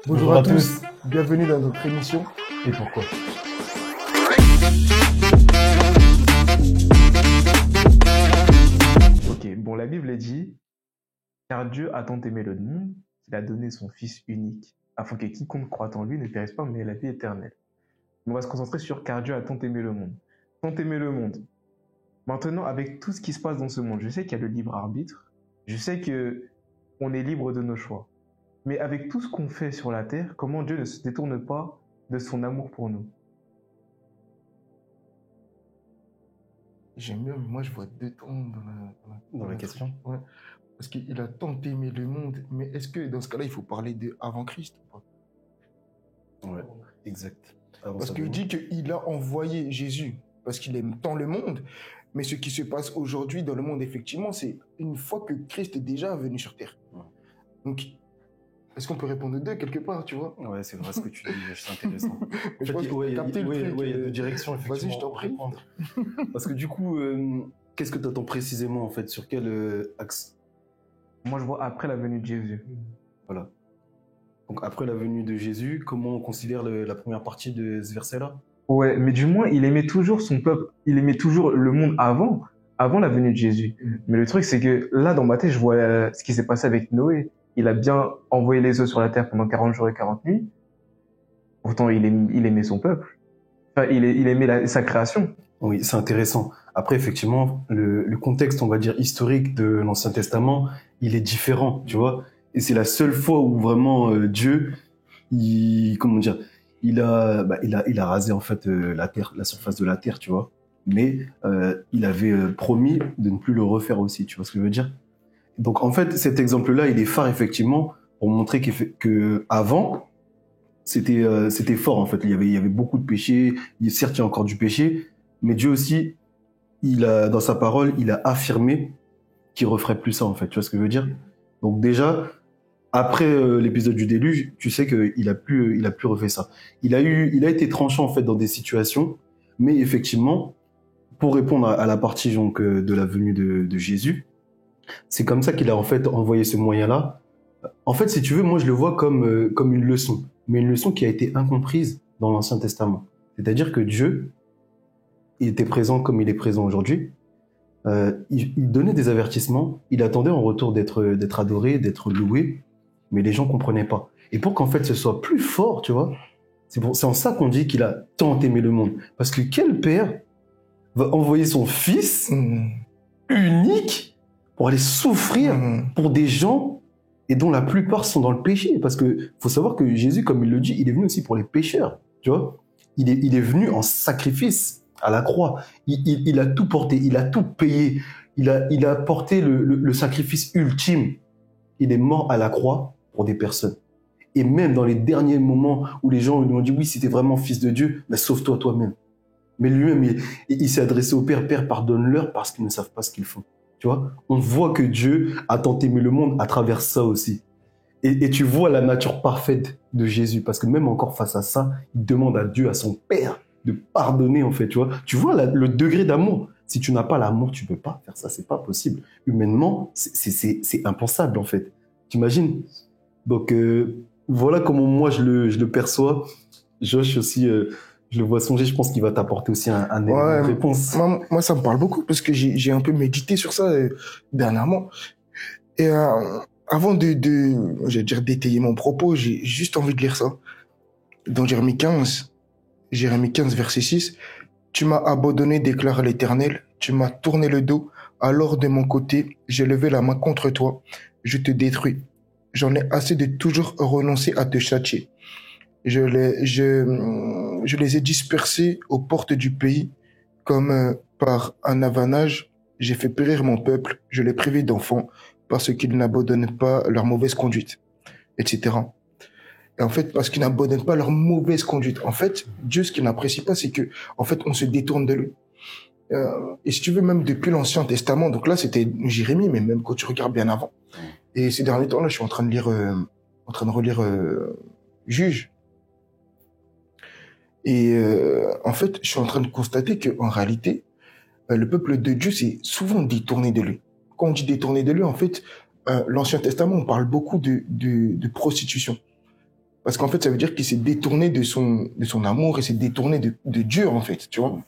Bonjour à tous, bienvenue dans notre émission. Et pourquoi? Ok, bon, la Bible dit, car Dieu a tant aimé le monde qu'il a donné son Fils unique, afin que quiconque croit en lui ne périsse pas, mais ait la vie éternelle. On va se concentrer sur car Dieu a tant aimé le monde. Tant aimé le monde. Maintenant, avec tout ce qui se passe dans ce monde, je sais qu'il y a le libre arbitre, je sais que on est libre de nos choix. Mais avec tout ce qu'on fait sur la terre, comment Dieu ne se détourne pas de son amour pour nous? J'aime bien, mais moi je vois deux tons Dans la question. Ouais. Parce qu'il a tant aimé le monde, mais est-ce que dans ce cas-là, il faut parler de avant Christ ou pas? Ouais, exact. Avant Parce sa qu'il venue. dit qu'il a envoyé Jésus parce qu'il aime tant le monde, mais ce qui se passe aujourd'hui dans le monde, effectivement, c'est une fois que Christ est déjà venu sur terre. Ouais. Donc, est-ce qu'on peut répondre aux deux quelque part, tu vois? Ouais, c'est vrai ce que tu dis, c'est intéressant. Mais je pense que Ouais, t'as capté le truc, il y a deux directions, effectivement. Vas-y, je t'en prie. Répondre. Parce que du coup, qu'est-ce que tu attends précisément, en fait, sur quel axe? Moi, je vois après la venue de Jésus. Voilà. Donc, après la venue de Jésus, comment on considère la première partie de ce verset-là? Ouais, mais du moins, il aimait toujours son peuple, il aimait toujours le monde avant la venue de Jésus. Mais le truc, c'est que là, dans ma tête, je vois ce qui s'est passé avec Noé. Il a bien envoyé les eaux sur la terre pendant 40 jours et 40 nuits. Pourtant, il aimait son peuple. Enfin, il aimait sa création. Oui, c'est intéressant. Après, effectivement, le contexte, on va dire, historique de l'Ancien Testament, il est différent, tu vois. Et c'est la seule fois où vraiment Dieu, comment dire, il a rasé en fait la terre, la surface de la terre, tu vois. Mais il avait promis de ne plus le refaire aussi, tu vois ce que je veux dire? Donc en fait, cet exemple-là, il est phare effectivement pour montrer que avant, c'était fort en fait. Il y avait beaucoup de péchés. Certes, il y a encore du péché, mais Dieu aussi, dans sa parole, il a affirmé qu'il referait plus ça en fait. Tu vois ce que je veux dire? Donc déjà, après l'épisode du déluge, tu sais qu'il a plus refait ça. Il a été tranchant en fait dans des situations, mais effectivement, pour répondre à la partie donc de la venue de Jésus, c'est comme ça qu'il a en fait envoyé ce moyen-là. En fait, si tu veux, moi je le vois comme une leçon, mais une leçon qui a été incomprise dans l'Ancien Testament. C'est-à-dire que Dieu, il était présent comme il est présent aujourd'hui. Il donnait des avertissements, il attendait en retour d'être adoré, d'être loué, mais les gens comprenaient pas. Et pour qu'en fait ce soit plus fort, tu vois, c'est en ça qu'on dit qu'il a tant aimé le monde. Parce que quel père va envoyer son fils unique pour aller souffrir pour des gens et dont la plupart sont dans le péché? Parce que faut savoir que Jésus, comme il le dit, il est venu aussi pour les pécheurs, tu vois. Il est venu en sacrifice à la croix. Il a tout porté, il a tout payé. Il a porté le sacrifice ultime. Il est mort à la croix pour des personnes. Et même dans les derniers moments où les gens lui ont dit oui, si t'es vraiment fils de Dieu, ben sauve-toi toi-même. Mais lui-même, il s'est adressé au Père. Père, pardonne-leur parce qu'ils ne savent pas ce qu'ils font. Tu vois, on voit que Dieu a tant aimé le monde à travers ça aussi. Et tu vois la nature parfaite de Jésus, parce que même encore face à ça, il demande à Dieu, à son Père, de pardonner en fait. Tu vois le degré d'amour. Si tu n'as pas l'amour, tu peux pas faire ça. C'est pas possible. Humainement, c'est impensable en fait. T'imagines? Donc voilà comment moi je le perçois. Josh aussi. Je le vois songer, je pense qu'il va t'apporter aussi un élément de réponse. Moi, ça me parle beaucoup parce que j'ai un peu médité sur ça dernièrement. Et avant j'allais dire d'étayer mon propos, j'ai juste envie de lire ça. Dans Jérémie 15, verset 6, « Tu m'as abandonné, déclare l'Éternel, tu m'as tourné le dos, alors de mon côté, j'ai levé la main contre toi, je te détruis. J'en ai assez de toujours renoncer à te châtier. Je les ai dispersés aux portes du pays, comme par un avanage. J'ai fait périr mon peuple, je l'ai privé d'enfants, parce qu'ils n'abandonnent pas leur mauvaise conduite, etc. » Et en fait, parce qu'ils n'abandonnent pas leur mauvaise conduite. En fait, Dieu, ce qu'il n'apprécie pas, c'est que, en fait, on se détourne de lui. Et si tu veux, même depuis l'Ancien Testament, donc là, c'était Jérémie, mais même quand tu regardes bien avant. Et ces derniers temps-là, je suis en train de relire Juge. Et en fait, je suis en train de constater qu'en réalité, le peuple de Dieu s'est souvent détourné de lui. Quand on dit détourné de lui, en fait, l'Ancien Testament, on parle beaucoup de prostitution. Parce qu'en fait, ça veut dire qu'il s'est détourné de son amour et s'est détourné de Dieu, en fait, tu vois.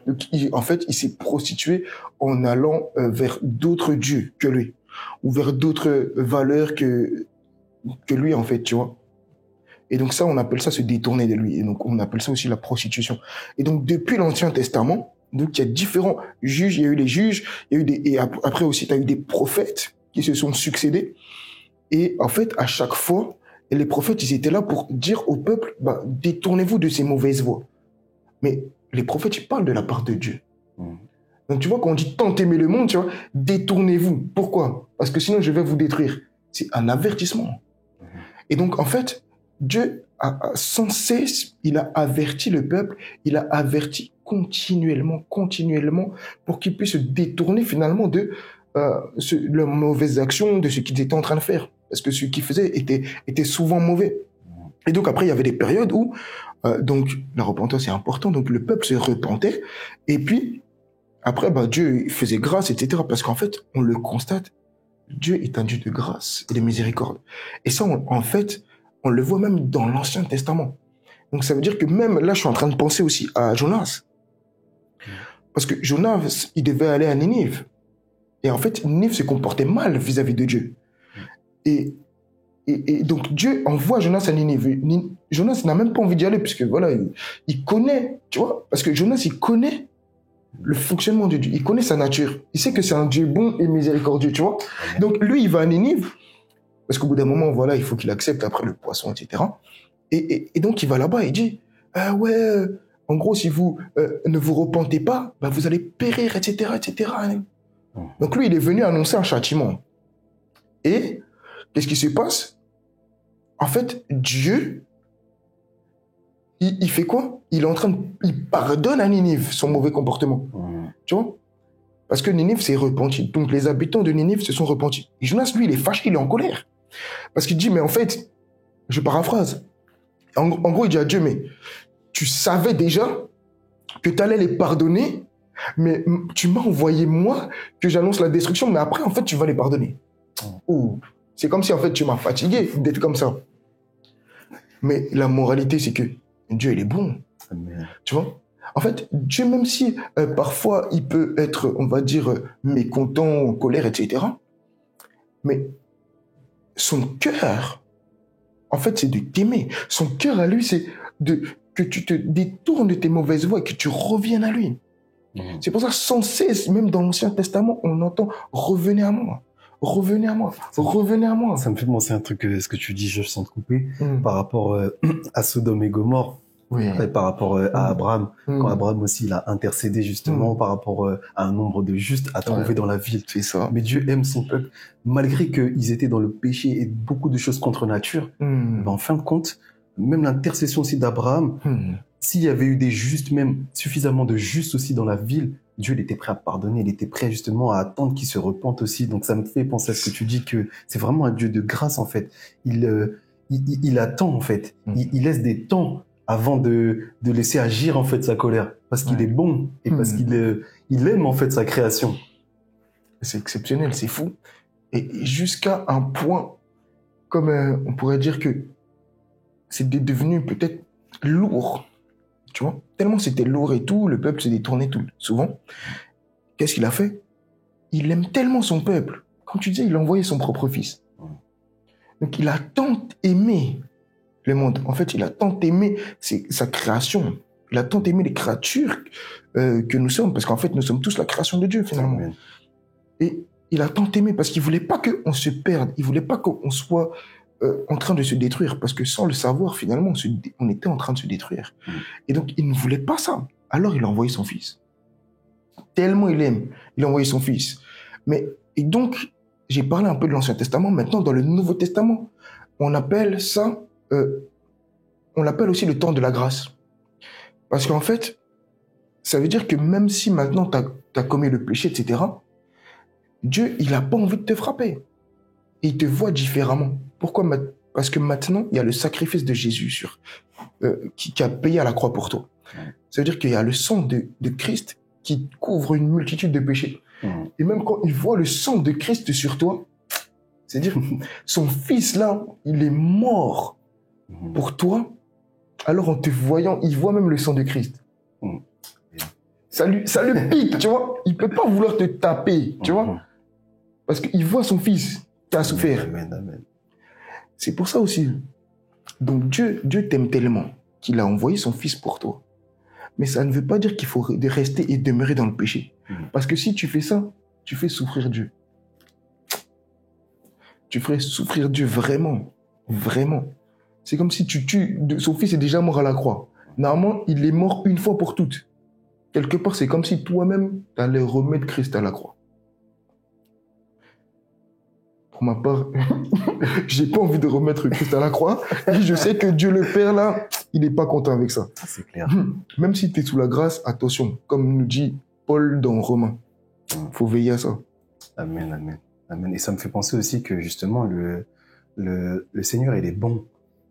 Donc, en fait, il s'est prostitué en allant vers d'autres dieux que lui, ou vers d'autres valeurs que lui, en fait, tu vois. Et donc ça, on appelle ça se détourner de lui. Et donc, on appelle ça aussi la prostitution. Et donc, depuis l'Ancien Testament, donc, il y a différents juges. Il y a eu les juges, il y a eu et après aussi, tu as eu des prophètes qui se sont succédés. Et en fait, à chaque fois, les prophètes, ils étaient là pour dire au peuple, détournez-vous de ces mauvaises voies. Mais les prophètes, ils parlent de la part de Dieu. Donc, tu vois, quand on dit tant aimer le monde, tu vois, détournez-vous. Pourquoi? Parce que sinon, je vais vous détruire. C'est un avertissement. Et donc, en fait, Dieu a sans cesse, il a averti le peuple, il a averti continuellement, pour qu'ils puissent se détourner finalement de leurs mauvaises actions, de ce qu'ils étaient en train de faire. Parce que ce qu'ils faisaient était souvent mauvais. Et donc après, il y avait des périodes où, donc, la repentance est importante, donc le peuple se repentait, et puis, après, Dieu faisait grâce, etc. Parce qu'en fait, on le constate, Dieu est un Dieu de grâce et de miséricorde. Et ça, en fait, on le voit même dans l'Ancien Testament. Donc ça veut dire que même là, je suis en train de penser aussi à Jonas. Parce que Jonas, il devait aller à Ninive. Et en fait, Ninive se comportait mal vis-à-vis de Dieu. Et donc Dieu envoie Jonas à Ninive. Jonas n'a même pas envie d'y aller, puisque voilà, il connaît, tu vois, parce que Jonas, il connaît le fonctionnement de Dieu. Il connaît sa nature. Il sait que c'est un Dieu bon et miséricordieux, tu vois. Donc lui, il va à Ninive, parce qu'au bout d'un moment, voilà, il faut qu'il accepte après le poisson, etc. Et donc il va là-bas et il dit, en gros, si vous ne vous repentez pas, vous allez périr, etc., etc. Donc lui, il est venu annoncer un châtiment. Et qu'est-ce qui se passe? En fait, Dieu, il fait quoi? Il pardonne à Ninive son mauvais comportement. Tu vois? Parce que Ninive s'est repenti. Donc les habitants de Ninive se sont repentis. Et Jonas, lui, il est fâché, il est en colère. Parce qu'il dit, mais en fait, je paraphrase. En gros, il dit à Dieu, mais tu savais déjà que tu allais les pardonner, mais tu m'as envoyé moi que j'annonce la destruction, mais après, en fait, tu vas les pardonner. C'est comme si, en fait, tu m'as fatigué d'être comme ça. Mais la moralité, c'est que Dieu, il est bon. Amen. Tu vois? En fait, Dieu, même si parfois, il peut être, on va dire, mécontent, en colère, etc., mais son cœur, en fait, c'est de t'aimer. Son cœur à lui, c'est que tu te détournes de tes mauvaises voies et que tu reviennes à lui. C'est pour ça, sans cesse, même dans l'Ancien Testament, on entend « revenez à moi ». Revenez à moi, revenez à moi. Ça me fait penser à un truc, ce que tu dis, je sens te couper, par rapport à Sodome et Gomorrhe, et par rapport à Abraham, quand Abraham aussi, il a intercédé justement par rapport à un nombre de justes à trouver dans la ville. C'est ça. Mais Dieu aime son peuple, malgré qu'ils étaient dans le péché et beaucoup de choses contre nature. En fin de compte, même l'intercession aussi d'Abraham, s'il y avait eu des justes, même suffisamment de justes aussi dans la ville, Dieu, il était prêt à pardonner, il était prêt justement à attendre qu'ils se repentent aussi. Donc ça me fait penser à ce que tu dis, que c'est vraiment un Dieu de grâce en fait. Il attend en fait, il laisse des temps avant de laisser agir en fait sa colère, parce qu'il est bon et parce qu'il aime en fait sa création. C'est exceptionnel, c'est fou. Et jusqu'à un point, comme on pourrait dire que c'est devenu peut-être lourd. Tu vois, tellement c'était lourd et tout, le peuple se détournait tout, souvent. Qu'est-ce qu'il a fait? Il aime tellement son peuple. Comme tu disais, il a envoyé son propre fils. Donc il a tant aimé le monde. En fait, il a tant aimé sa création. Il a tant aimé les créatures que nous sommes. Parce qu'en fait, nous sommes tous la création de Dieu, finalement. Amen. Et il a tant aimé parce qu'il voulait pas qu'on se perde. Il voulait pas qu'on soit en train de se détruire, parce que sans le savoir, finalement, on était en train de se détruire. Et donc, il ne voulait pas ça. Alors, il a envoyé son fils. Tellement il aime, il a envoyé son fils. Et donc, j'ai parlé un peu de l'Ancien Testament. Maintenant, dans le Nouveau Testament, on appelle ça, on l'appelle aussi le temps de la grâce. Parce qu'en fait, ça veut dire que même si maintenant t'as commis le péché, etc., Dieu, il n'a pas envie de te frapper. Et il te voit différemment. Pourquoi? Parce que maintenant, il y a le sacrifice de Jésus qui a payé à la croix pour toi. Ça veut dire qu'il y a le sang de Christ qui couvre une multitude de péchés. Et même quand il voit le sang de Christ sur toi, c'est-à-dire son fils là, il est mort pour toi, alors en te voyant, il voit même le sang de Christ. Ça le pique, tu vois. Il peut pas vouloir te taper, tu vois. Parce qu'il voit son fils qui a souffert. Amen. C'est pour ça aussi. Donc Dieu t'aime tellement qu'il a envoyé son fils pour toi. Mais ça ne veut pas dire qu'il faut rester et demeurer dans le péché. Parce que si tu fais ça, tu fais souffrir Dieu. Tu ferais souffrir Dieu vraiment. Vraiment. C'est comme si tu tues... Son fils est déjà mort à la croix. Normalement, il est mort une fois pour toutes. Quelque part, c'est comme si toi-même, tu allais remettre Christ à la croix. Pour ma part, j'ai pas envie de remettre Christ à la croix. Et je sais que Dieu le Père, là, il n'est pas content avec ça. C'est clair. Même si tu es sous la grâce, attention, comme nous dit Paul dans Romains. Faut veiller à ça. Amen. Et ça me fait penser aussi que justement, le Seigneur, il est bon.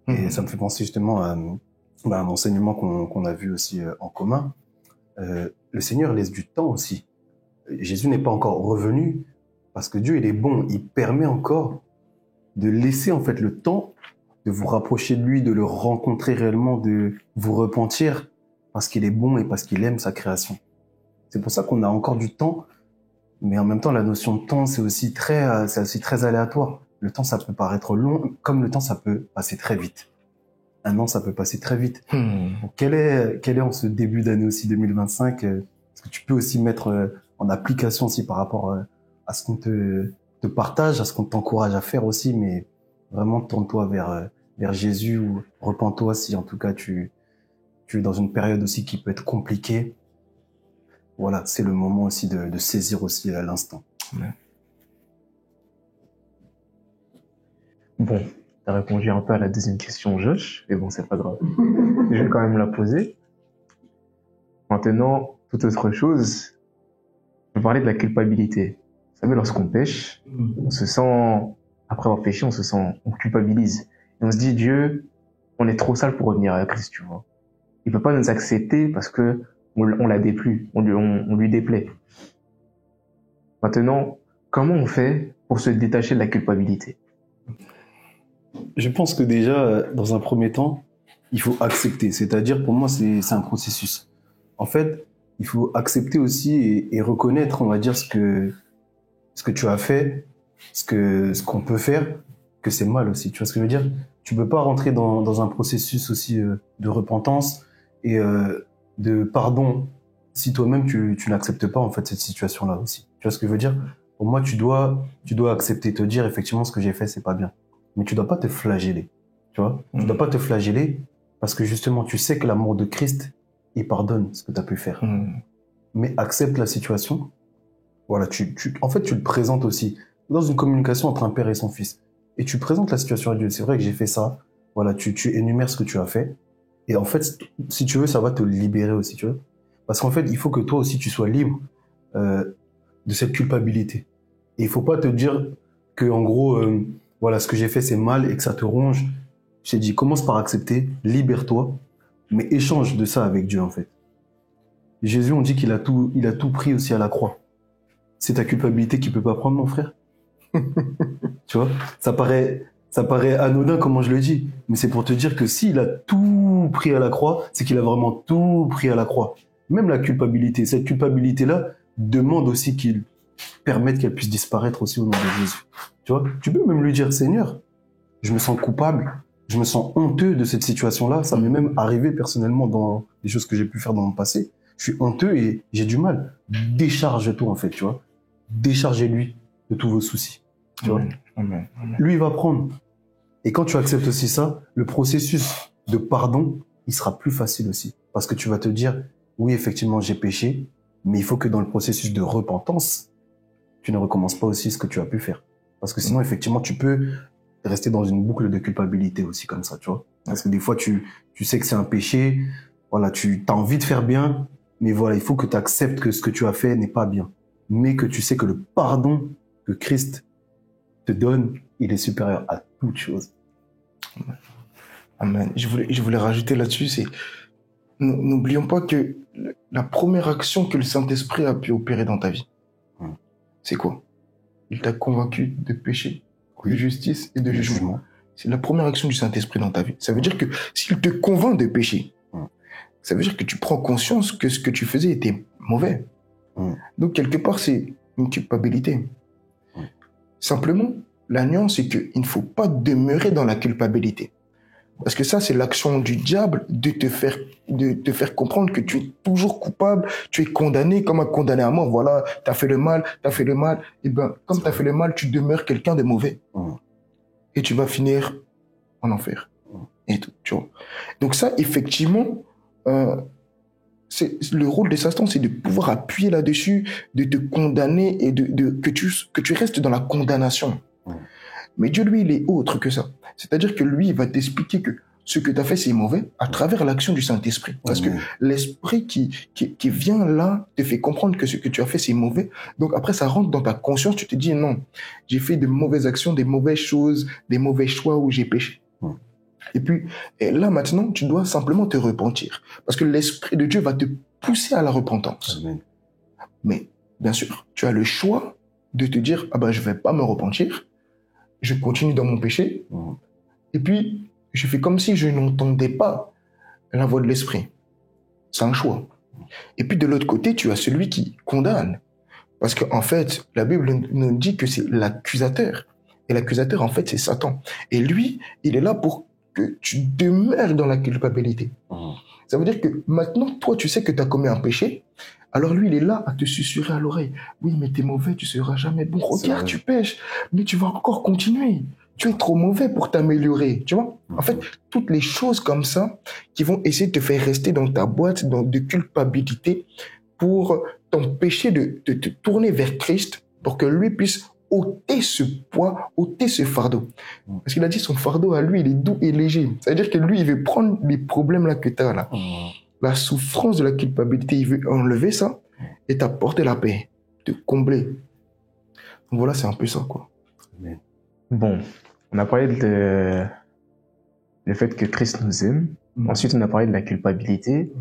Et ça me fait penser justement à un enseignement qu'on a vu aussi en commun. Le Seigneur laisse du temps aussi. Jésus n'est pas encore revenu parce que Dieu, il est bon. Il permet encore de laisser en fait le temps de vous rapprocher de lui, de le rencontrer réellement, de vous repentir parce qu'il est bon et parce qu'il aime sa création. C'est pour ça qu'on a encore du temps, mais en même temps, la notion de temps, c'est aussi très aléatoire. Le temps, ça peut paraître long, comme le temps, ça peut passer très vite. Un an, ça peut passer très vite. Donc, quel est en ce début d'année aussi 2025, est-ce que tu peux aussi mettre en application aussi par rapport à ce qu'on te partage, à ce qu'on t'encourage à faire aussi, mais vraiment tourne-toi vers Jésus ou repens-toi si en tout cas tu es dans une période aussi qui peut être compliquée. Voilà, c'est le moment aussi de saisir aussi l'instant. Ouais. Bon, tu as répondu un peu à la deuxième question, Josh, mais bon, c'est pas grave. Je vais quand même la poser. Maintenant, toute autre chose, je vais parler de la culpabilité. Vous savez, lorsqu'on pêche, on se sent, après avoir péché, on culpabilise. Et on se dit, Dieu, on est trop sale pour revenir à Christ, tu vois. Il peut pas nous accepter parce que on l'a déplu, on lui déplaît. Maintenant, comment on fait pour se détacher de la culpabilité? Je pense que déjà, dans un premier temps, il faut accepter. C'est-à-dire, pour moi, c'est un processus. En fait, il faut accepter aussi et reconnaître, on va dire, ce que tu as fait, ce qu'on peut faire, que c'est mal aussi. Tu vois ce que je veux dire? Tu peux pas rentrer dans un processus aussi de repentance et de pardon si toi-même tu n'acceptes pas en fait cette situation-là aussi. Tu vois ce que je veux dire? Pour moi, tu dois accepter, te dire effectivement ce que j'ai fait, c'est pas bien. Mais tu dois pas te flageller. Tu vois? Tu dois pas te flageller parce que justement, tu sais que l'amour de Christ, il pardonne ce que tu as pu faire. Mais accepte la situation. Voilà, en fait, tu le présentes aussi dans une communication entre un père et son fils. Et tu présentes la situation à Dieu. C'est vrai que j'ai fait ça. Voilà, tu énumères ce que tu as fait. Et en fait, si tu veux, ça va te libérer aussi, tu vois. Parce qu'en fait, il faut que toi aussi, tu sois libre de cette culpabilité. Et il faut pas te dire que, en gros, voilà, ce que j'ai fait, c'est mal et que ça te ronge. Je t'ai dit, commence par accepter, libère-toi, mais échange de ça avec Dieu, en fait. Jésus, on dit qu'il a tout pris aussi à la croix. C'est ta culpabilité qu'il peut pas prendre, mon frère. Tu vois, ça paraît anodin comment je le dis, mais c'est pour te dire que s'il a tout pris à la croix, c'est qu'il a vraiment tout pris à la croix. Même la culpabilité, cette culpabilité-là demande aussi qu'il permette qu'elle puisse disparaître aussi au nom de Jésus. Tu vois, tu peux même lui dire, Seigneur, je me sens coupable, je me sens honteux de cette situation-là. Ça m'est même arrivé personnellement dans des choses que j'ai pu faire dans mon passé. Je suis honteux et j'ai du mal. Décharge tout en fait, tu vois. Déchargez-lui de tous vos soucis. Tu vois. Amen. Lui, il va prendre. Et quand tu acceptes aussi ça, le processus de pardon, il sera plus facile aussi. Parce que tu vas te dire, oui, effectivement, j'ai péché, mais il faut que dans le processus de repentance, tu ne recommences pas aussi ce que tu as pu faire. Parce que sinon, effectivement, tu peux rester dans une boucle de culpabilité aussi comme ça, tu vois. Parce que des fois, tu sais que c'est un péché, voilà, tu as envie de faire bien, mais voilà, il faut que tu acceptes que ce que tu as fait n'est pas bien. Mais que tu sais que le pardon que Christ te donne, il est supérieur à toute chose. Amen. Je voulais rajouter là-dessus, c'est n'oublions pas que la première action que le Saint-Esprit a pu opérer dans ta vie, c'est quoi? Il t'a convaincu de péché, de justice et de jugement. C'est la première action du Saint-Esprit dans ta vie. Ça veut dire que s'il te convainc de pécher, ça veut dire que tu prends conscience que ce que tu faisais était mauvais. Donc, quelque part, c'est une culpabilité. Simplement, la nuance, c'est qu'il ne faut pas demeurer dans la culpabilité. Parce que ça, c'est l'action du diable de te faire comprendre que tu es toujours coupable, tu es condamné comme un condamné à mort. Voilà, t'as fait le mal. Et ben, comme t'as fait le mal, tu demeures quelqu'un de mauvais. Et tu vas finir en enfer. Et tout, tu vois. Donc ça, effectivement, c'est le rôle de Satan, c'est de pouvoir appuyer là-dessus, de te condamner et que tu restes dans la condamnation. Mais Dieu, lui, il est autre que ça. C'est-à-dire que lui, il va t'expliquer que ce que tu as fait, c'est mauvais à travers l'action du Saint-Esprit. Parce que l'Esprit qui vient là te fait comprendre que ce que tu as fait, c'est mauvais. Donc après, ça rentre dans ta conscience, tu te dis non, j'ai fait de mauvaises actions, des mauvaises choses, des mauvais choix où j'ai péché. Et puis là, maintenant, tu dois simplement te repentir. Parce que l'Esprit de Dieu va te pousser à la repentance. Amen. Mais bien sûr, tu as le choix de te dire, ah ben, je vais pas me repentir. Je continue dans mon péché. Et puis, je fais comme si je n'entendais pas la voix de l'Esprit. C'est un choix. Et puis, de l'autre côté, tu as celui qui condamne. Parce qu'en fait, la Bible nous dit que c'est l'accusateur. Et l'accusateur, en fait, c'est Satan. Et lui, il est là pour que tu demeures dans la culpabilité. Ça veut dire que maintenant, toi, tu sais que tu as commis un péché. Alors lui, il est là à te susurrer à l'oreille. Oui, mais t'es mauvais, tu seras jamais bon. Regarde, tu pêches, mais tu vas encore continuer. Tu es trop mauvais pour t'améliorer, tu vois. En fait, toutes les choses comme ça qui vont essayer de te faire rester dans ta boîte de culpabilité pour t'empêcher de te tourner vers Christ pour que lui puisse ôter ce poids, ôter ce fardeau. Parce qu'il a dit son fardeau à lui, il est doux et léger. C'est-à-dire que lui, il veut prendre les problèmes là que tu as là. La souffrance de la culpabilité, il veut enlever ça et t'apporter la paix, te combler. Donc voilà, c'est un peu ça, quoi. Bon, on a parlé de le fait que Christ nous aime. Ensuite, on a parlé de la culpabilité.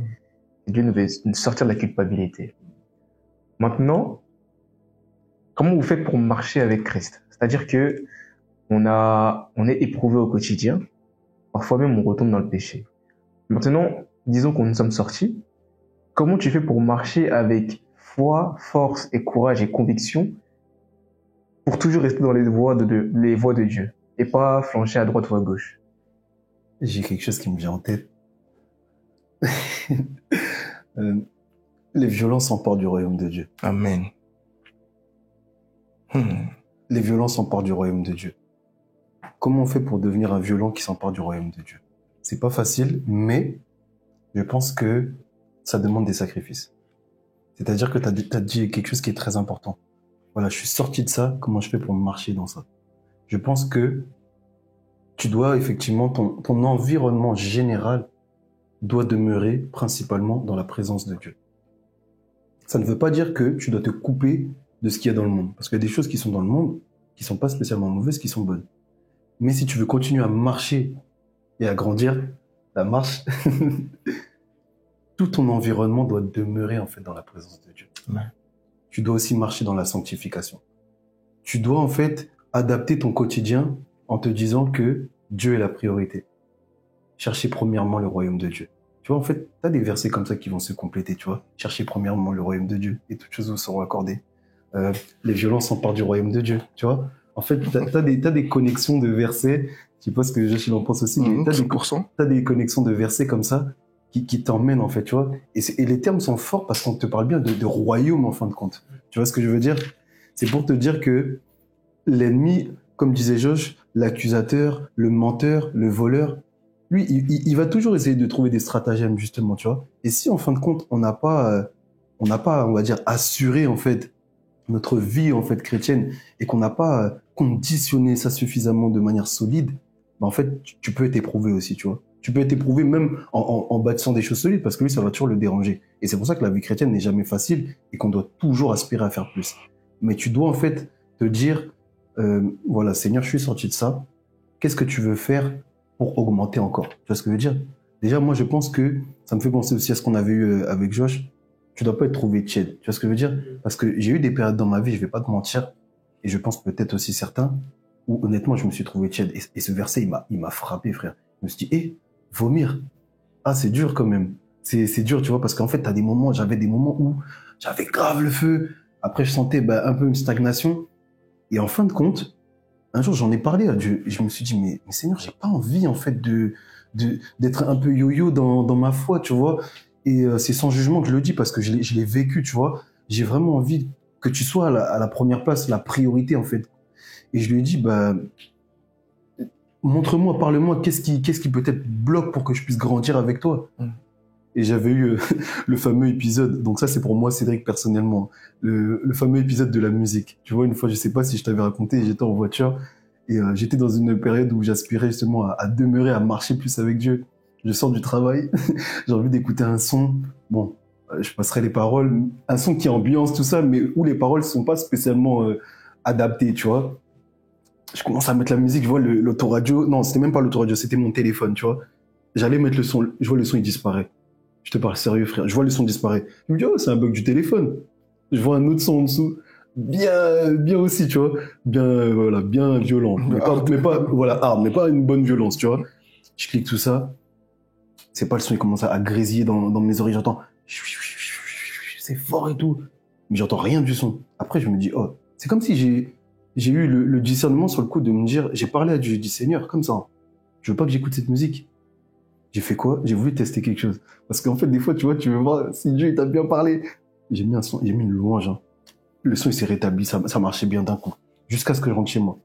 Dieu nous veut sortir de la culpabilité. Maintenant, comment vous faites pour marcher avec Christ? C'est-à-dire que on est éprouvé au quotidien. Parfois même, on retombe dans le péché. Maintenant, disons qu'on nous sommes sortis. Comment tu fais pour marcher avec foi, force et courage et conviction pour toujours rester dans les voies de Dieu et pas flancher à droite ou à gauche? J'ai quelque chose qui me vient en tête. Les violences emportent du royaume de Dieu. Amen. Les violences emportent du royaume de Dieu. Comment on fait pour devenir un violent qui s'emporte du royaume de Dieu? C'est pas facile, mais je pense que ça demande des sacrifices. C'est-à-dire que t'as dit quelque chose qui est très important. Voilà, je suis sorti de ça, comment je fais pour marcher dans ça? Je pense que tu dois effectivement, ton environnement général doit demeurer principalement dans la présence de Dieu. Ça ne veut pas dire que tu dois te couper de ce qu'il y a dans le monde. Parce qu'il y a des choses qui sont dans le monde, qui sont pas spécialement mauvaises, qui sont bonnes. Mais si tu veux continuer à marcher et à grandir, la marche, tout ton environnement doit demeurer en fait dans la présence de Dieu. Ouais. Tu dois aussi marcher dans la sanctification. Tu dois en fait adapter ton quotidien en te disant que Dieu est la priorité. Chercher premièrement le royaume de Dieu. Tu vois, en fait, tu as des versets comme ça qui vont se compléter, tu vois. Chercher premièrement le royaume de Dieu et toutes choses vous seront accordées. Les violences s'emparent du royaume de Dieu, tu vois. En fait, t'as des connexions de versets. Je sais pas ce que Joachim en pense aussi, mais t'as des connexions de versets comme ça qui t'emmènent, en fait, tu vois. Et les termes sont forts parce qu'on te parle bien de royaume, en fin de compte. Tu vois ce que je veux dire? C'est pour te dire que l'ennemi, comme disait Josh, l'accusateur, le menteur, le voleur, lui, il va toujours essayer de trouver des stratagèmes, justement, tu vois. Et si, en fin de compte, on n'a pas, on va dire, assuré, en fait, notre vie, en fait, chrétienne, et qu'on n'a pas conditionné ça suffisamment de manière solide, ben, en fait, tu peux être éprouvé aussi, tu vois. Tu peux être éprouvé même en bâtissant des choses solides, parce que lui, ça va toujours le déranger. Et c'est pour ça que la vie chrétienne n'est jamais facile, et qu'on doit toujours aspirer à faire plus. Mais tu dois, en fait, te dire, voilà, Seigneur, je suis sorti de ça. Qu'est-ce que tu veux faire pour augmenter encore? Tu vois ce que je veux dire? Déjà, moi, je pense que ça me fait penser aussi à ce qu'on avait eu avec Josh. Tu dois pas être trouvé tiède. Tu vois ce que je veux dire? Parce que j'ai eu des périodes dans ma vie, je vais pas te mentir, et je pense peut-être aussi certains, où honnêtement, je me suis trouvé tiède. Et ce verset, il m'a frappé, frère. Je me suis dit, vomir. Ah, c'est dur quand même. C'est dur, tu vois, parce qu'en fait, j'avais des moments où j'avais grave le feu. Après, je sentais un peu une stagnation. Et en fin de compte, un jour, j'en ai parlé à Dieu. Et je me suis dit, mais Seigneur, j'ai pas envie, en fait, d'être un peu yo-yo dans ma foi, tu vois. Et c'est sans jugement que je le dis, parce que je l'ai vécu, tu vois. J'ai vraiment envie que tu sois à la première place, la priorité, en fait. Et je lui ai dit, montre-moi, parle-moi, qu'est-ce qui peut-être bloque pour que je puisse grandir avec toi. Et j'avais eu le fameux épisode, donc ça c'est pour moi Cédric personnellement, le fameux épisode de la musique. Tu vois, une fois, je sais pas si je t'avais raconté, j'étais en voiture et j'étais dans une période où j'aspirais justement à demeurer, à marcher plus avec Dieu. Je sors du travail, j'ai envie d'écouter un son, bon, je passerai les paroles, un son qui ambiance tout ça, mais où les paroles sont pas spécialement adaptées, tu vois. Je commence à mettre la musique, je vois l'autoradio, non, c'était même pas l'autoradio, c'était mon téléphone, tu vois. J'allais mettre le son, je vois le son, il disparaît. Je te parle sérieux, frère. Je vois le son disparaître. Je me dis, oh, c'est un bug du téléphone. Je vois un autre son en dessous. Bien aussi, tu vois. Voilà, bien violent. Mais pas une bonne violence, tu vois. Je clique tout ça. C'est pas le son, il commence à grésiller dans mes oreilles. J'entends, c'est fort et tout. Mais j'entends rien du son. Après, je me dis, oh, c'est comme si j'ai eu le discernement sur le coup de me dire, j'ai parlé à Dieu, j'ai dit, Seigneur, comme ça, je veux pas que j'écoute cette musique. J'ai fait quoi? J'ai voulu tester quelque chose. Parce qu'en fait, des fois, tu vois, tu veux voir si Dieu t'a bien parlé. J'ai mis un son, j'ai mis une louange. Hein. Le son, il s'est rétabli, ça marchait bien d'un coup. Jusqu'à ce que je rentre chez moi.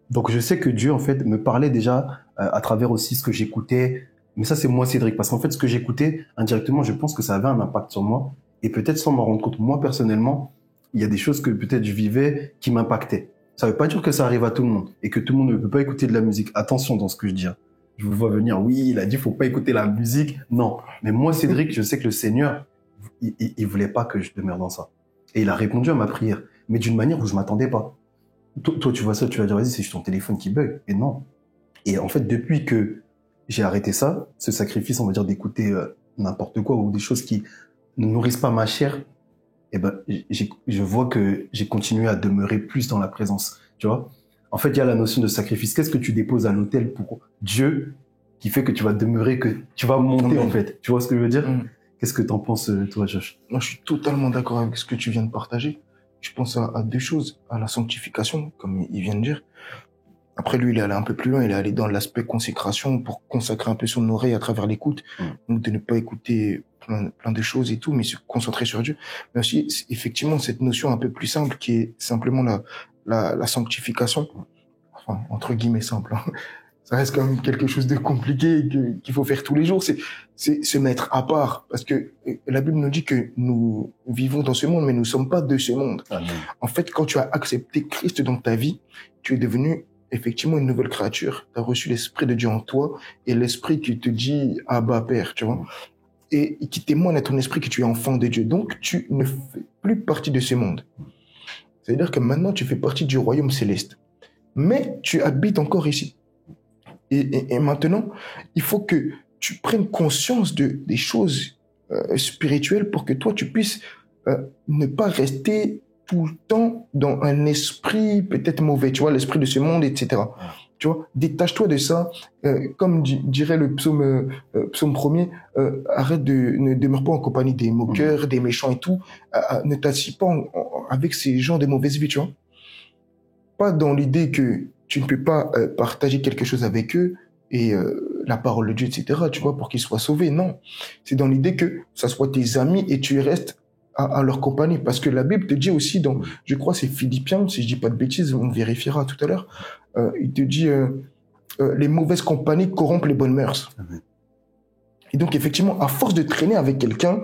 Donc, je sais que Dieu, en fait, me parlait déjà à travers aussi ce que j'écoutais. Mais ça, c'est moi, Cédric. Parce qu'en fait, ce que j'écoutais, indirectement, je pense que ça avait un impact sur moi. Et peut-être sans m'en rendre compte, moi, personnellement, il y a des choses que peut-être je vivais qui m'impactaient. Ça veut pas dire que ça arrive à tout le monde. Et que tout le monde ne peut pas écouter de la musique. Attention dans ce que je dis. Hein. Je vous vois venir, oui, il a dit, faut pas écouter la musique. Non. Mais moi, Cédric, je sais que le Seigneur, il voulait pas que je demeure dans ça. Et il a répondu à ma prière. Mais d'une manière où je m'attendais pas. Toi, tu vois ça, tu vas dire, vas-y, c'est juste ton téléphone qui bug. Et non. Et en fait, depuis que j'ai arrêté ça, ce sacrifice, on va dire, d'écouter n'importe quoi ou des choses qui ne nourrissent pas ma chair, je vois que j'ai continué à demeurer plus dans la présence. Tu vois? En fait, il y a la notion de sacrifice. Qu'est-ce que tu déposes à l'autel pour Dieu qui fait que tu vas demeurer, que tu vas monter, en fait. Tu vois ce que je veux dire? Qu'est-ce que t'en penses, toi, Josh? Moi, je suis totalement d'accord avec ce que tu viens de partager. Je pense à deux choses. À la sanctification, comme il vient de dire. Après, lui, il est allé un peu plus loin. Il est allé dans l'aspect consécration pour consacrer un peu son oreille à travers l'écoute. Donc, de ne pas écouter plein de choses et tout, mais se concentrer sur Dieu. Mais aussi, effectivement, cette notion un peu plus simple qui est simplement la sanctification, enfin, entre guillemets simple, hein. Ça reste quand même quelque chose de compliqué qu'il faut faire tous les jours, c'est se mettre à part, parce que la Bible nous dit que nous vivons dans ce monde, mais nous sommes pas de ce monde. Amen. En fait, quand tu as accepté Christ dans ta vie, tu es devenu effectivement une nouvelle créature. Tu as reçu l'Esprit de Dieu en toi, et l'Esprit qui te dit Abba Père, tu vois, et qui témoigne à ton esprit que tu es enfant de Dieu. Donc, tu ne fais plus partie de ce monde. C'est-à-dire que maintenant, tu fais partie du royaume céleste. Mais tu habites encore ici. Et maintenant, il faut que tu prennes conscience des choses spirituelles pour que toi, tu puisses ne pas rester tout le temps dans un esprit peut-être mauvais, tu vois, l'esprit de ce monde, etc. Tu vois, détache-toi de ça. Comme dirait le psaume 1er, ne demeure pas en compagnie des moqueurs, des méchants et tout. Ne t'assis pas avec ces gens de mauvaise vie, tu vois. Pas dans l'idée que tu ne peux pas partager quelque chose avec eux et la parole de Dieu, etc., tu vois, pour qu'ils soient sauvés. Non. C'est dans l'idée que ça soit tes amis et tu restes à leur compagnie. Parce que la Bible te dit aussi dans, je crois, c'est Philippiens, si je dis pas de bêtises, on vérifiera tout à l'heure, il te dit, les mauvaises compagnies corrompent les bonnes mœurs. Et donc, effectivement, à force de traîner avec quelqu'un,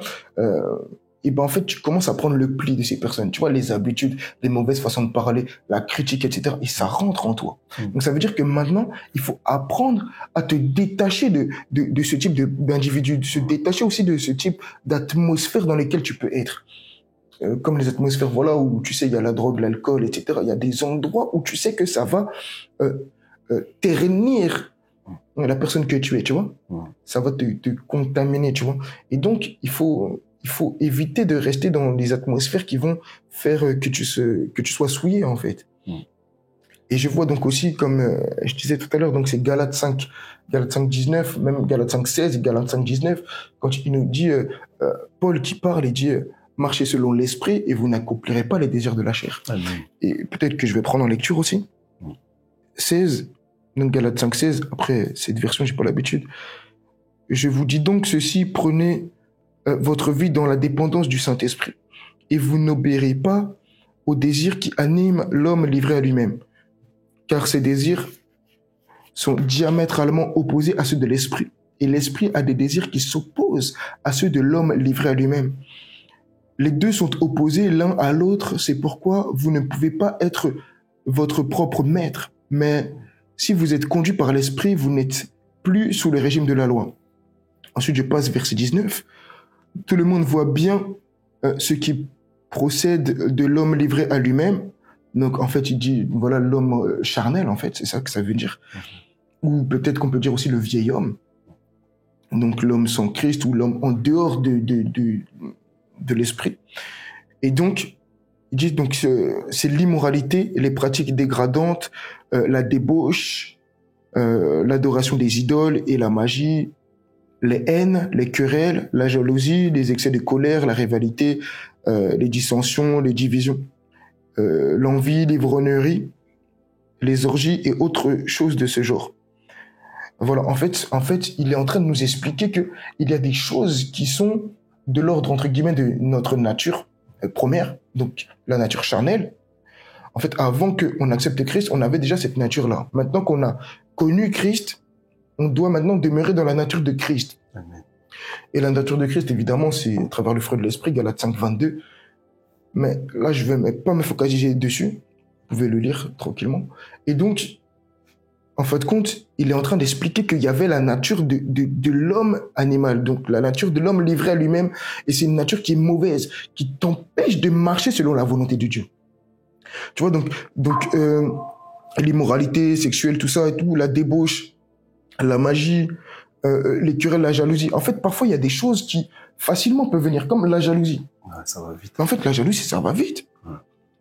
et ben en fait, tu commences à prendre le pli de ces personnes. Tu vois, les habitudes, les mauvaises façons de parler, la critique, etc. Et ça rentre en toi. Donc, ça veut dire que maintenant, il faut apprendre à te détacher de ce type d'individu, de se détacher aussi de ce type d'atmosphère dans lesquelles tu peux être. Comme les atmosphères, voilà, où tu sais, il y a la drogue, l'alcool, etc. Il y a des endroits où tu sais que ça va ternir la personne que tu es, tu vois. Ça va te contaminer, tu vois. Et donc, il faut éviter de rester dans des atmosphères qui vont faire que tu sois souillé, en fait. Et je vois donc aussi, comme je disais tout à l'heure, donc c'est Galates 5, 19, même Galates 5, 16 et Galates 5, 19, quand il nous dit, Paul qui parle, il dit, marchez selon l'esprit et vous n'accomplirez pas les désirs de la chair. Amen. Et peut-être que je vais prendre en lecture aussi. 16, donc Galates 5, 16, après cette version, j'ai pas l'habitude. Je vous dis donc ceci, prenez votre vie dans la dépendance du Saint-Esprit et vous n'obéirez pas aux désirs qui animent l'homme livré à lui-même. Car ces désirs sont diamétralement opposés à ceux de l'esprit. Et l'esprit a des désirs qui s'opposent à ceux de l'homme livré à lui-même. Les deux sont opposés l'un à l'autre, c'est pourquoi vous ne pouvez pas être votre propre maître. Mais si vous êtes conduit par l'esprit, vous n'êtes plus sous le régime de la loi. Ensuite, je passe verset 19. Tout le monde voit bien ce qui procède de l'homme livré à lui-même. Donc, en fait, il dit, voilà, l'homme charnel, en fait, c'est ça que ça veut dire. Ou peut-être qu'on peut dire aussi le vieil homme. Donc, l'homme sans Christ ou l'homme en dehors de l'esprit. Et donc, il dit, donc, c'est l'immoralité, les pratiques dégradantes, la débauche, l'adoration des idoles et la magie, les haines, les querelles, la jalousie, les excès de colère, la rivalité, les dissensions, les divisions. L'envie, l'ivrognerie, les orgies et autres choses de ce genre. Voilà, en fait, il est en train de nous expliquer que il y a des choses qui sont de l'ordre, entre guillemets, de notre nature première, donc la nature charnelle. En fait, avant qu'on accepte Christ, on avait déjà cette nature-là. Maintenant qu'on a connu Christ, on doit maintenant demeurer dans la nature de Christ. Amen. Et la nature de Christ, évidemment, c'est à travers le fruit de l'esprit, Galates 5, 22. Mais là, je ne vais pas me focaliser dessus. Vous pouvez le lire tranquillement. Et donc, en fin de compte, il est en train d'expliquer qu'il y avait la nature de l'homme animal, donc la nature de l'homme livré à lui-même. Et c'est une nature qui est mauvaise, qui t'empêche de marcher selon la volonté de Dieu. Tu vois, donc l'immoralité sexuelle, tout ça et tout, la débauche, la magie, les querelles, la jalousie. En fait, parfois, il y a des choses qui facilement peuvent venir, comme la jalousie. Ouais, ça va vite. En fait, la jalousie, ça va vite. Ouais.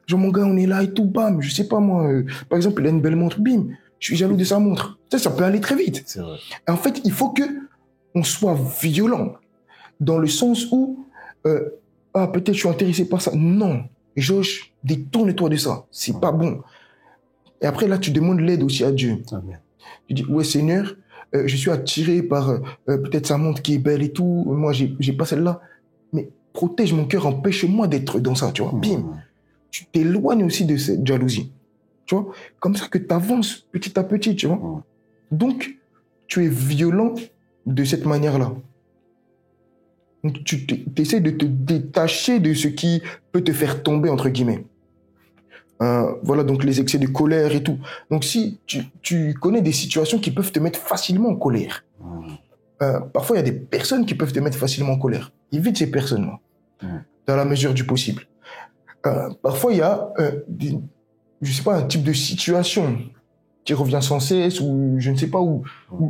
Genre, mon gars, on est là et tout, bam, je sais pas moi. Par exemple, il a une belle montre, bim, je suis jaloux de sa montre. Ça peut aller très vite. C'est vrai. Et en fait, il faut que on soit violent, dans le sens où, peut-être je suis intéressé par ça. Non, Josh, détourne-toi de ça. C'est pas bon. Et après, là, tu demandes l'aide aussi à Dieu. Amen. Tu dis, ouais, Seigneur, je suis attiré par peut-être sa montre qui est belle et tout. Moi, j'ai pas celle-là. Mais protège mon cœur, empêche-moi d'être dans ça, tu vois. Bim. Tu t'éloignes aussi de cette jalousie. Tu vois, comme ça que tu avances petit à petit, tu vois. Donc, tu es violent de cette manière-là. Donc, tu essaies de te détacher de ce qui peut te faire tomber, entre guillemets. Voilà, donc les excès de colère et tout. Donc, si tu connais des situations qui peuvent te mettre facilement en colère, parfois, il y a des personnes qui peuvent te mettre facilement en colère. Évite ces personnes-là, dans la mesure du possible. Parfois, il y a je sais pas, un type de situation qui revient sans cesse, ou je ne sais pas, ou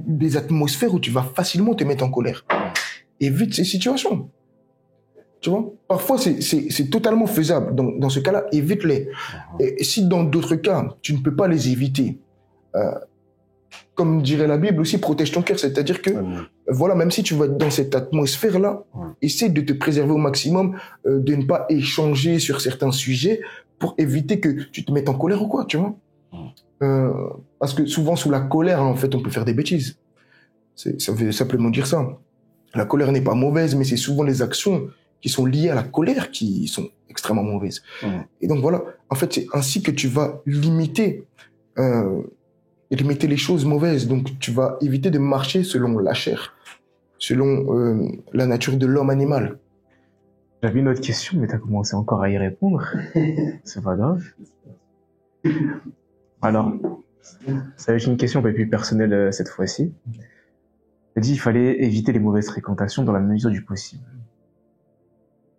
des atmosphères où tu vas facilement te mettre en colère. Évite ces situations. Tu vois, parfois c'est totalement faisable. Donc dans ce cas-là, évite-les. Et si dans d'autres cas, tu ne peux pas les éviter, comme dirait la Bible aussi, protège ton cœur. C'est-à-dire que, voilà, même si tu vas être dans cette atmosphère-là, essaie de te préserver au maximum, de ne pas échanger sur certains sujets pour éviter que tu te mettes en colère ou quoi, tu vois. Parce que souvent, sous la colère, en fait, on peut faire des bêtises. Ça veut simplement dire ça. La colère n'est pas mauvaise, mais c'est souvent les actions qui sont liées à la colère qui sont extrêmement mauvaises. Et donc voilà, en fait, c'est ainsi que tu vas limiter les choses mauvaises. Donc tu vas éviter de marcher selon la chair, selon la nature de l'homme animal. J'avais une autre question, mais tu as commencé encore à y répondre. C'est pas grave. Alors, ça va être une question un peu plus personnelle cette fois-ci. Tu as dit qu'il fallait éviter les mauvaises fréquentations dans la mesure du possible.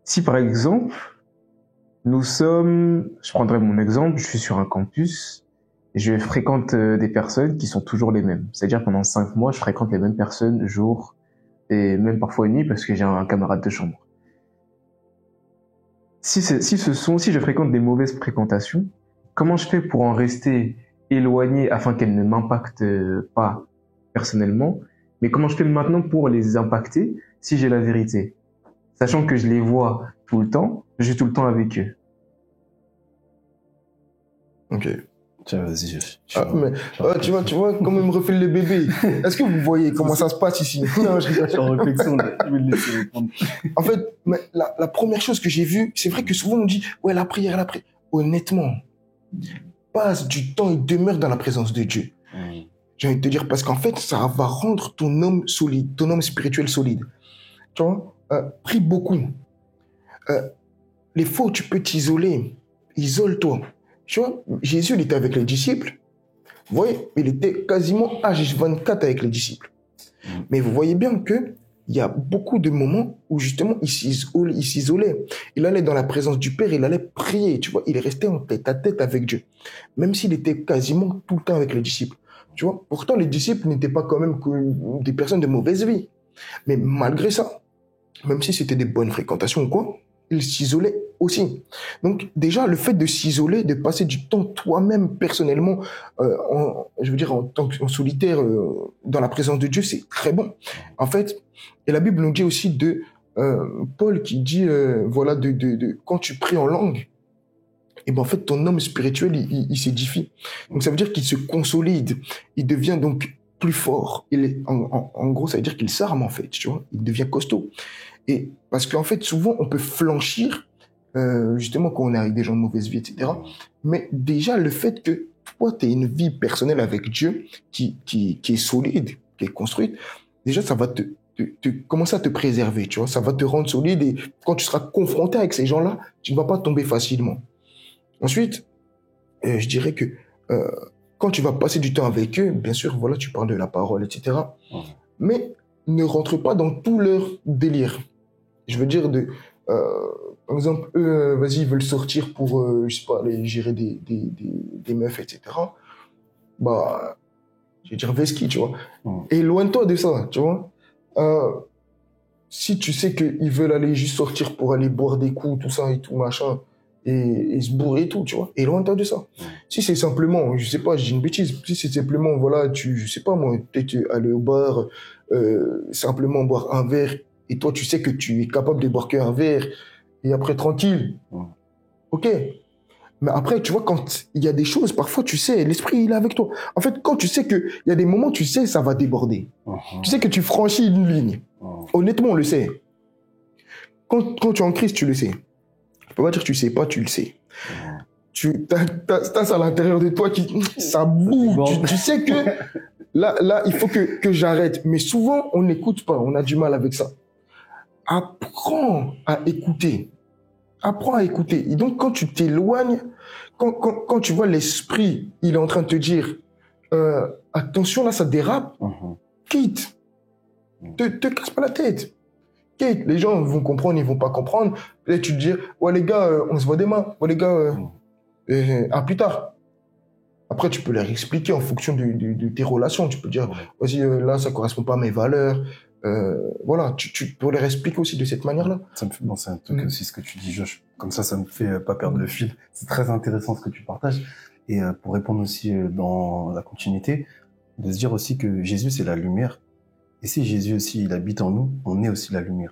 Si par exemple, je prendrai mon exemple, je suis sur un campus et je fréquente des personnes qui sont toujours les mêmes. C'est-à-dire pendant 5 mois, je fréquente les mêmes personnes jour et même parfois nuit parce que j'ai un camarade de chambre. Si je fréquente des mauvaises fréquentations, comment je fais pour en rester éloigner afin qu'elles ne m'impactent pas personnellement, mais comment je fais maintenant pour les impacter si j'ai la vérité, sachant que je les vois tout le temps, je suis tout le temps avec eux. Ok. Tiens, vas-y. Tu vois, comment il me refile le bébé. Est-ce que vous voyez comment ça se passe ici? Non, je rigole. Je suis en réflexion, là. Je vais le laisser répondre. En fait, mais la première chose que j'ai vue, c'est vrai que souvent on dit, ouais, la prière. Honnêtement, passe du temps et demeure dans la présence de Dieu. J'ai envie de te dire, parce qu'en fait, ça va rendre ton homme solide, ton homme spirituel solide. Tu vois, prie beaucoup. Les fois où tu peux t'isoler, isole-toi. Tu vois, Jésus, il était avec les disciples. Vous voyez, il était quasiment H24 avec les disciples. Mais vous voyez bien que il y a beaucoup de moments où justement il s'isolait. Il allait dans la présence du Père, il allait prier. Tu vois, il est resté en tête à tête avec Dieu, même s'il était quasiment tout le temps avec les disciples. Tu vois, pourtant les disciples n'étaient pas quand même que des personnes de mauvaise vie. Mais malgré ça, même si c'était des bonnes fréquentations ou quoi, il s'isolait aussi. Donc déjà, le fait de s'isoler, de passer du temps toi-même personnellement, en solitaire, dans la présence de Dieu, c'est très bon. En fait, et la Bible nous dit aussi de Paul qui dit, voilà, quand tu pries en langue, et ben en fait ton homme spirituel il s'édifie. Donc ça veut dire qu'il se consolide, il devient donc plus fort. En gros, ça veut dire qu'il s'arme en fait, tu vois, il devient costaud. Et parce qu'en fait, souvent, on peut flanchir, justement, quand on est avec des gens de mauvaise vie, etc. Mais déjà, le fait que toi, tu aies une vie personnelle avec Dieu qui est solide, qui est construite, déjà, ça va commencer à te préserver, tu vois. Ça va te rendre solide et quand tu seras confronté avec ces gens-là, tu ne vas pas tomber facilement. Ensuite, je dirais que quand tu vas passer du temps avec eux, bien sûr, voilà, tu parles de la parole, etc. Mais ne rentre pas dans tout leur délire. Je veux dire, par exemple, eux, vas-y, ils veulent sortir pour, je sais pas, aller gérer des meufs, etc. Bah, je vais dire, vesqui, tu vois. Éloigne-toi de ça, tu vois. Si tu sais qu'ils veulent aller juste sortir pour aller boire des coups, tout ça et tout, machin, et se bourrer et tout, tu vois, éloigne-toi de ça. Si c'est simplement, je sais pas, je dis une bêtise, si c'est simplement, voilà, je sais pas moi, peut-être aller au bar, simplement boire un verre, et toi, tu sais que tu es capable de boire qu'un verre, et après, tranquille. Ok. Mais après, tu vois, quand il y a des choses, parfois, tu sais, l'esprit, il est avec toi. En fait, quand tu sais qu'il y a des moments, tu sais, ça va déborder. Tu sais que tu franchis une ligne. Honnêtement, on le sait. Quand tu es en crise, tu le sais. Je peux pas dire que tu sais pas, tu le sais. T'as ça à l'intérieur de toi ça bouge. Tu sais que là, il faut que j'arrête. Mais souvent, on n'écoute pas. On a du mal avec ça. Apprends à écouter. Apprends à écouter. Et donc, quand tu t'éloignes, quand tu vois l'esprit, il est en train de te dire, attention, là, ça dérape, quitte. Te casse pas la tête. Quitte. Les gens vont comprendre, ils vont pas comprendre. Là, tu te dis, ouais, les gars, on se voit demain. Ouais, les gars, à plus tard. Après, tu peux leur expliquer en fonction de tes relations. Tu peux dire, vas-y, là, ça correspond pas à mes valeurs. Voilà, tu peux leur expliquer aussi de cette manière-là. Ça me fait penser à un truc aussi, ce que tu dis, Josh. Comme ça me fait pas perdre le fil. C'est très intéressant ce que tu partages. Et pour répondre aussi dans la continuité, de se dire aussi que Jésus, c'est la lumière. Et si Jésus aussi, il habite en nous, on est aussi la lumière.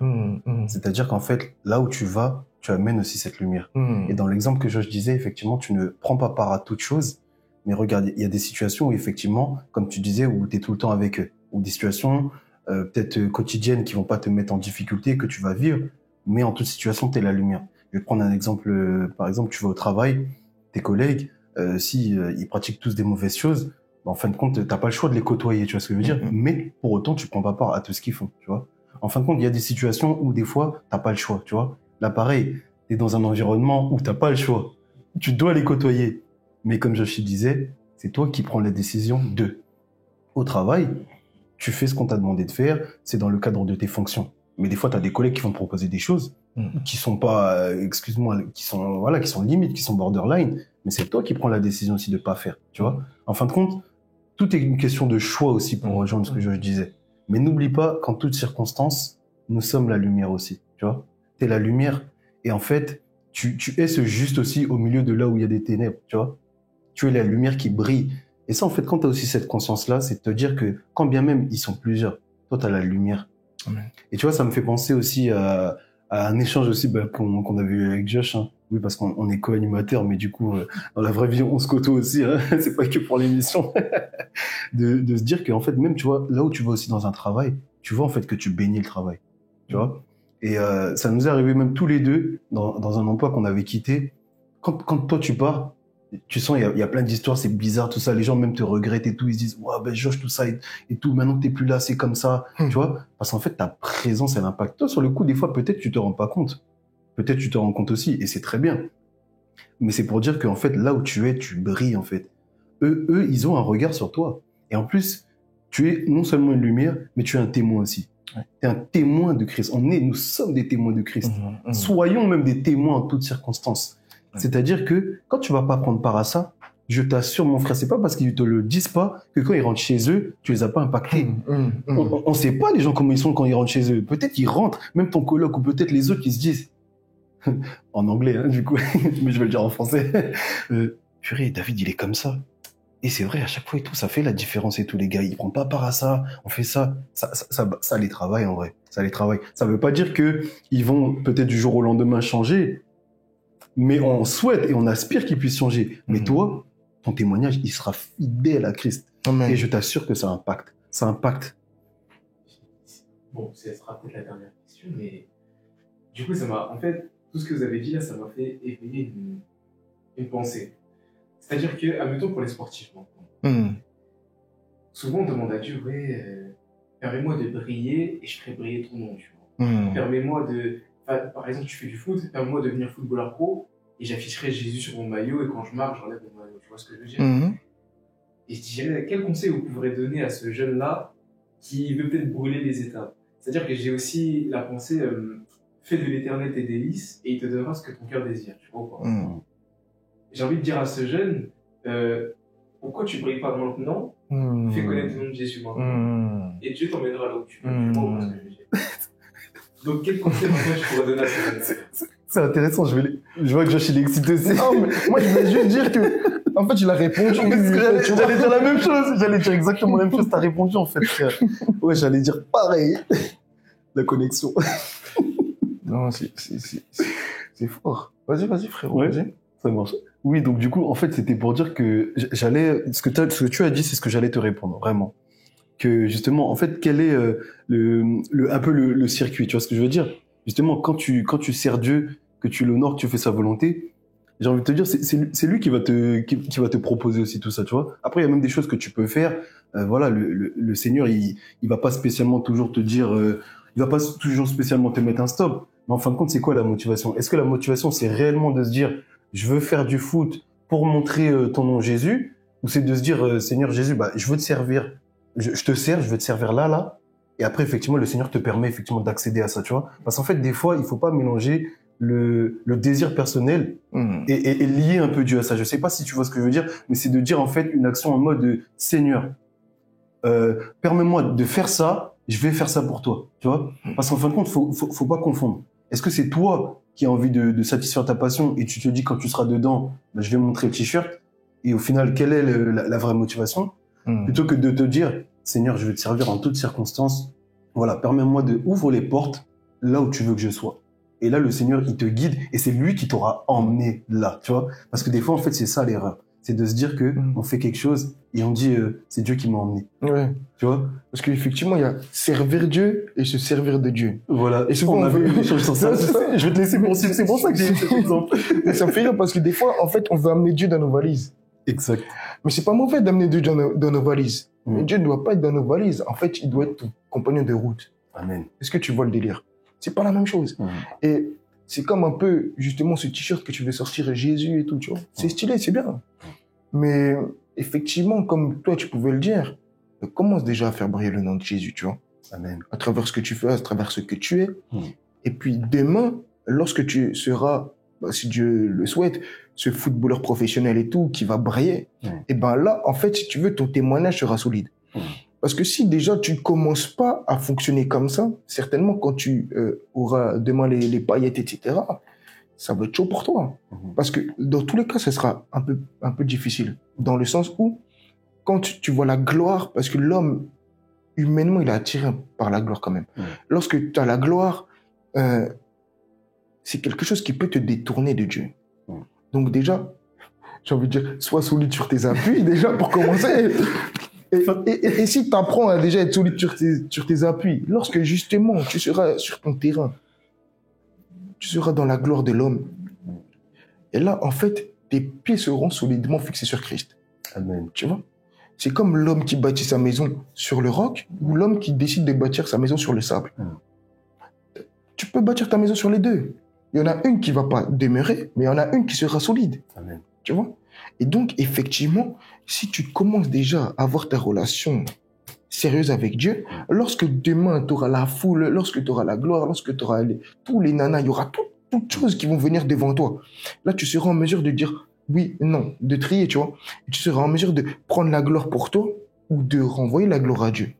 C'est-à-dire qu'en fait, là où tu vas, tu amènes aussi cette lumière. Et dans l'exemple que Josh disait, effectivement, tu ne prends pas part à toute chose. Mais regarde, il y a des situations où effectivement, comme tu disais, où tu es tout le temps avec eux. Ou des situations peut-être quotidiennes qui vont pas te mettre en difficulté, que tu vas vivre, mais en toute situation, tu es la lumière. Je vais prendre un exemple, par exemple, tu vas au travail, tes collègues, ils pratiquent tous des mauvaises choses, bah, en fin de compte, t'as pas le choix de les côtoyer, tu vois ce que je veux dire, mais pour autant, tu prends pas part à tout ce qu'ils font, tu vois. En fin de compte, il y a des situations où des fois, t'as pas le choix, tu vois. Là, pareil, t'es dans un environnement où t'as pas le choix. Tu dois les côtoyer. Mais comme Joshi disait, c'est toi qui prends la décision de. Au travail, tu fais ce qu'on t'a demandé de faire, c'est dans le cadre de tes fonctions. Mais des fois, tu as des collègues qui vont te proposer des choses qui sont pas, excuse-moi, qui sont limites, qui sont borderline, mais c'est toi qui prends la décision aussi de pas faire, tu vois. En fin de compte, tout est une question de choix aussi pour rejoindre ce que je disais. Mais n'oublie pas qu'en toutes circonstances, nous sommes la lumière aussi, tu vois. T'es la lumière et en fait, tu es ce juste aussi au milieu de là où il y a des ténèbres, tu vois. Tu es la lumière qui brille. Et ça, en fait, quand tu as aussi cette conscience-là, c'est de te dire que quand bien même ils sont plusieurs, toi, tu as la lumière. Amen. Et tu vois, ça me fait penser aussi à un échange aussi qu'on avait eu avec Josh. Hein. Oui, parce qu'on est co-animateur, mais du coup, dans la vraie vie, on se côtoie aussi. Hein. C'est pas que pour l'émission. de se dire qu'en fait, même, tu vois, là où tu vas aussi dans un travail, tu vois en fait que tu bénis le travail. Tu vois. Et ça nous est arrivé même tous les deux dans un emploi qu'on avait quitté. Quand toi, tu pars, tu sens, il y a plein d'histoires, c'est bizarre, tout ça. Les gens même te regrettent et tout. Ils se disent, ouais, ben, Josh, tout ça et tout. Maintenant que t'es plus là, c'est comme ça. Tu vois? Parce qu'en fait, ta présence, elle impacte. Toi, sur le coup, des fois, peut-être tu te rends pas compte. Peut-être tu te rends compte aussi. Et c'est très bien. Mais c'est pour dire qu'en fait, là où tu es, tu brilles, en fait. Eux, ils ont un regard sur toi. Et en plus, tu es non seulement une lumière, mais tu es un témoin aussi. Ouais. Tu es un témoin de Christ. Nous sommes des témoins de Christ. Soyons même des témoins en toutes circonstances. C'est-à-dire que quand tu vas pas prendre part à ça, je t'assure, mon frère, c'est pas parce qu'ils te le disent pas que quand ils rentrent chez eux, tu les as pas impactés. On sait pas les gens comment ils sont quand ils rentrent chez eux. Peut-être qu'ils rentrent, même ton coloc ou peut-être les autres qui se disent, en anglais, hein, du coup, mais je vais le dire en français, purée, David, il est comme ça. Et c'est vrai, à chaque fois et tout, ça fait la différence et tout, les gars. Ils prennent pas part à ça, on fait ça. Ça les travaille, en vrai. Ça les travaille. Ça veut pas dire que ils vont peut-être du jour au lendemain changer, mais on souhaite et on aspire qu'ils puissent changer. Mais toi, ton témoignage, il sera fidèle à Christ. Amen. Et je t'assure que ça impacte. Ça impacte. Bon, ça sera peut-être la dernière question, mais du coup, en fait, tout ce que vous avez dit là, ça m'a fait éveiller une pensée. C'est-à-dire que, admettons pour les sportifs, souvent on demande à Dieu, permets-moi de briller et je ferai briller ton nom, tu vois. Permets-moi par exemple, tu fais du foot, permets-moi de devenir footballeur pro et j'afficherai Jésus sur mon maillot et quand je marche, j'enlève mon maillot. Tu vois ce que je veux dire? Et je dirais, quel conseil vous pourrez donner à ce jeune-là qui veut peut-être brûler les étapes? C'est-à-dire que j'ai aussi la pensée, fais de l'éternel tes délices et il te donnera ce que ton cœur désire. Tu vois ou pas? J'ai envie de dire à ce jeune, pourquoi tu brilles pas maintenant? Fais connaître le nom de Jésus maintenant. Et Dieu t'emmènera là où tu veux. Tu vois ce que je veux dire? Donc, quel conseil maintenant tu pourrais donner à ce jeune? C'est intéressant, je vois que Josh il est excité aussi. Non, mais moi je voulais juste dire que, en fait, il a répondu. J'allais dire la même chose, j'allais dire exactement la même chose, t'as répondu en fait, frère. Ouais, j'allais dire pareil. La connexion. Non, c'est fort. Vas-y, frérot. Ouais. Vas-y. Ça marche. Oui, donc du coup, en fait, c'était pour dire que ce que tu as dit, c'est ce que j'allais te répondre, vraiment. Que justement, en fait, quel est un peu le circuit, tu vois ce que je veux dire? Justement, quand tu sers Dieu, que tu l'honores, que tu fais sa volonté, j'ai envie de te dire, c'est lui qui va te proposer aussi tout ça, tu vois. Après, il y a même des choses que tu peux faire. Voilà, le Seigneur, il va pas spécialement toujours te dire, il va pas toujours spécialement te mettre un stop. Mais en fin de compte, c'est quoi la motivation? Est-ce que la motivation, c'est réellement de se dire, je veux faire du foot pour montrer ton nom Jésus, ou c'est de se dire, Seigneur Jésus, je veux te servir, je te sers, je veux te servir là, et après, effectivement, le Seigneur te permet effectivement d'accéder à ça, tu vois. Parce qu'en fait, des fois, il faut pas mélanger le désir personnel et lier un peu Dieu à ça. Je sais pas si tu vois ce que je veux dire, mais c'est de dire en fait une action en mode Seigneur, permets-moi de faire ça, je vais faire ça pour toi, tu vois. Parce qu'en fin de compte, faut pas confondre. Est-ce que c'est toi qui as envie de satisfaire ta passion et tu te dis quand tu seras dedans, je vais montrer le t-shirt, et au final, quelle est la vraie motivation? Plutôt que de te dire, Seigneur, je vais te servir en toutes circonstances. Voilà, permets-moi ouvre les portes là où tu veux que je sois. Et là, le Seigneur, il te guide et c'est lui qui t'aura emmené là, tu vois. Parce que des fois, en fait, c'est ça l'erreur. C'est de se dire que on fait quelque chose et on dit, c'est Dieu qui m'a emmené. Ouais. Tu vois? Parce qu'effectivement, il y a servir Dieu et se servir de Dieu. Voilà. Et souvent, on a vu des choses sur ça. Je vais te laisser poursuivre. C'est pour ça que j'ai eu cet exemple. Mais ça me fait rire parce que des fois, en fait, on veut amener Dieu dans nos valises. Exact. Mais c'est pas mauvais d'amener Dieu dans nos valises. Mais Dieu ne doit pas être dans nos valises. En fait, il doit être ton compagnon de route. Amen. Est-ce que tu vois le délire? C'est pas la même chose. Et c'est comme un peu, justement, ce t-shirt que tu veux sortir Jésus et tout, tu vois. C'est stylé, c'est bien. Mais effectivement, comme toi, tu pouvais le dire, commence déjà à faire briller le nom de Jésus, tu vois. Amen. À travers ce que tu fais, à travers ce que tu es. Et puis demain, lorsque tu seras, si Dieu le souhaite, ce footballeur professionnel et tout, qui va briller, et ben là, en fait, si tu veux, ton témoignage sera solide. Parce que si déjà tu ne commences pas à fonctionner comme ça, certainement quand tu auras demain les paillettes, etc., ça va être chaud pour toi. Parce que dans tous les cas, ce sera un peu difficile. Dans le sens où quand tu vois la gloire, parce que l'homme, humainement, il est attiré par la gloire quand même. Lorsque tu as la gloire, c'est quelque chose qui peut te détourner de Dieu. Donc déjà, j'ai envie de dire, sois solide sur tes appuis, déjà, pour commencer. Et si tu apprends à déjà être solide sur tes appuis, lorsque justement tu seras sur ton terrain, tu seras dans la gloire de l'homme, et là, en fait, tes pieds seront solidement fixés sur Christ. Amen. Tu vois? C'est comme l'homme qui bâtit sa maison sur le roc ou l'homme qui décide de bâtir sa maison sur le sable. Tu peux bâtir ta maison sur les deux. Il y en a une qui va pas demeurer, mais il y en a une qui sera solide. Amen. Tu vois? Et donc, effectivement, si tu commences déjà à avoir ta relation sérieuse avec Dieu, lorsque demain tu auras la foule, lorsque tu auras la gloire, lorsque tu auras tous les nanas, il y aura toutes choses qui vont venir devant toi. Là, tu seras en mesure de dire oui, non, de trier, tu vois. Et tu seras en mesure de prendre la gloire pour toi ou de renvoyer la gloire à Dieu.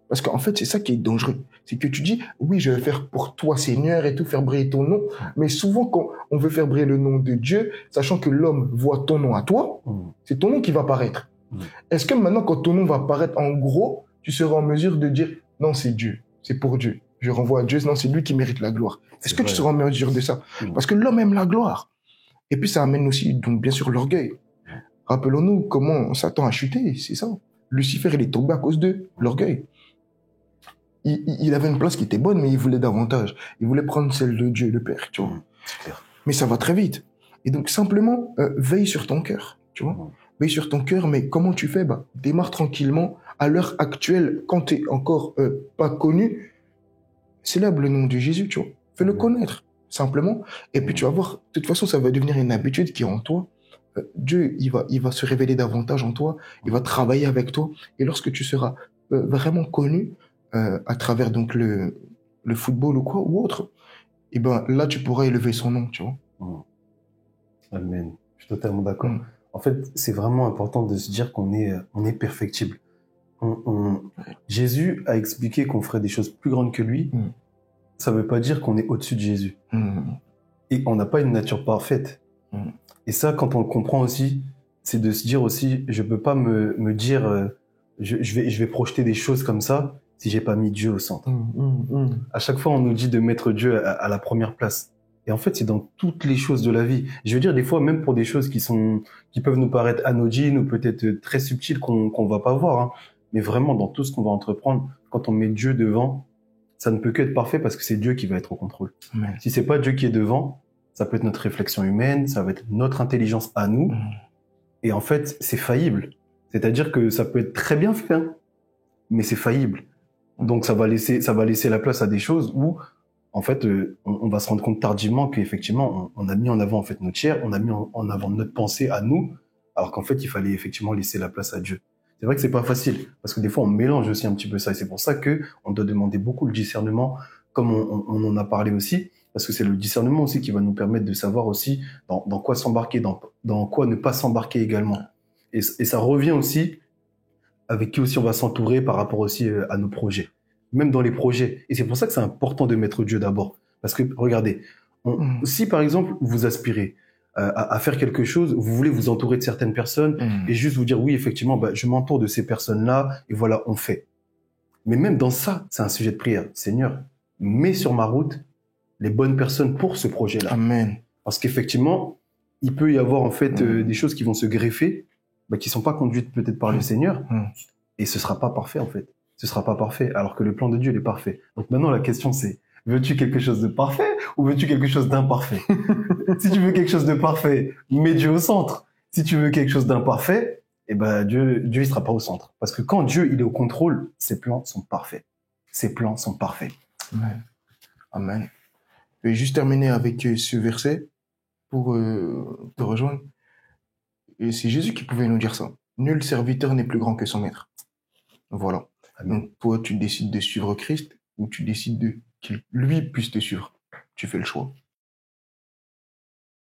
Parce qu'en fait, c'est ça qui est dangereux. C'est que tu dis, oui, je vais faire pour toi, Seigneur, et tout, faire briller ton nom. Mais souvent, quand on veut faire briller le nom de Dieu, sachant que l'homme voit ton nom à toi, c'est ton nom qui va paraître. Est-ce que maintenant, quand ton nom va paraître en gros, tu seras en mesure de dire, non, c'est Dieu, c'est pour Dieu. Je renvoie à Dieu, non, c'est lui qui mérite la gloire. Est-ce que tu seras en mesure de ça? Parce que l'homme aime la gloire. Et puis, ça amène aussi, donc, bien sûr, l'orgueil. Rappelons-nous comment Satan a chuté, c'est ça. Lucifer, il est tombé à cause de l'orgueil. Il avait une place qui était bonne, mais il voulait davantage. Il voulait prendre celle de Dieu, le Père, tu vois. Mais ça va très vite. Et donc, simplement, veille sur ton cœur, tu vois. Veille sur ton cœur, mais comment tu fais? Démarre tranquillement. À l'heure actuelle, quand tu n'es encore pas connu, célèbre le nom de Jésus, tu vois. Fais-le connaître, simplement. Et puis, tu vas voir, de toute façon, ça va devenir une habitude qui est en toi. Dieu, il va se révéler davantage en toi. Il va travailler avec toi. Et lorsque tu seras vraiment connu, à travers donc le football ou quoi ou autre, et ben là tu pourras élever son nom, tu vois. Amen. Je suis totalement d'accord. En fait, c'est vraiment important de se dire qu'on est perfectible. Jésus a expliqué qu'on ferait des choses plus grandes que lui. Ça veut pas dire qu'on est au-dessus de Jésus. Et on n'a pas une nature parfaite. Et ça, quand on le comprend aussi, c'est de se dire aussi, je peux pas me dire, je vais projeter des choses comme ça si j'ai pas mis Dieu au centre. À chaque fois, on nous dit de mettre Dieu à la première place. Et en fait, c'est dans toutes les choses de la vie. Je veux dire, des fois, même pour des choses qui peuvent nous paraître anodines ou peut-être très subtiles qu'on va pas voir, hein. Mais vraiment, dans tout ce qu'on va entreprendre, quand on met Dieu devant, ça ne peut que être parfait parce que c'est Dieu qui va être au contrôle. Si c'est pas Dieu qui est devant, ça peut être notre réflexion humaine, ça va être notre intelligence à nous. Et en fait, c'est faillible. C'est-à-dire que ça peut être très bien fait, hein, mais c'est faillible. Donc ça va laisser la place à des choses où, en fait, on va se rendre compte tardivement qu'effectivement, on a mis en avant en fait notre chair, on a mis en avant notre pensée à nous, alors qu'en fait, il fallait effectivement laisser la place à Dieu. C'est vrai que c'est pas facile, parce que des fois, on mélange aussi un petit peu ça, et c'est pour ça que on doit demander beaucoup le discernement, comme on en a parlé aussi, parce que c'est le discernement aussi qui va nous permettre de savoir aussi dans quoi s'embarquer, dans quoi ne pas s'embarquer également. Et ça revient aussi avec qui aussi on va s'entourer par rapport aussi à nos projets, même dans les projets. Et c'est pour ça que c'est important de mettre Dieu d'abord. Parce que, regardez, si par exemple vous aspirez à faire quelque chose, vous voulez vous entourer de certaines personnes et juste vous dire, oui, effectivement, je m'entoure de ces personnes-là et voilà, on fait. Mais même dans ça, c'est un sujet de prière. Seigneur, mets sur ma route les bonnes personnes pour ce projet-là. Amen. Parce qu'effectivement, il peut y avoir en fait des choses qui vont se greffer, qui sont pas conduites peut-être par le Seigneur, et ce sera pas parfait en fait. Ce sera pas parfait, alors que le plan de Dieu il est parfait. Donc maintenant la question c'est, veux-tu quelque chose de parfait ou veux-tu quelque chose d'imparfait? Si tu veux quelque chose de parfait, mets Dieu au centre. Si tu veux quelque chose d'imparfait, Dieu il sera pas au centre. Parce que quand Dieu il est au contrôle, ses plans sont parfaits. Ses plans sont parfaits. Amen. Amen. Je vais juste terminer avec ce verset pour te rejoindre. Et c'est Jésus qui pouvait nous dire ça. Nul serviteur n'est plus grand que son maître. Voilà. Amen. Donc toi, tu décides de suivre Christ ou tu décides qu'il lui puisse te suivre. Tu fais le choix.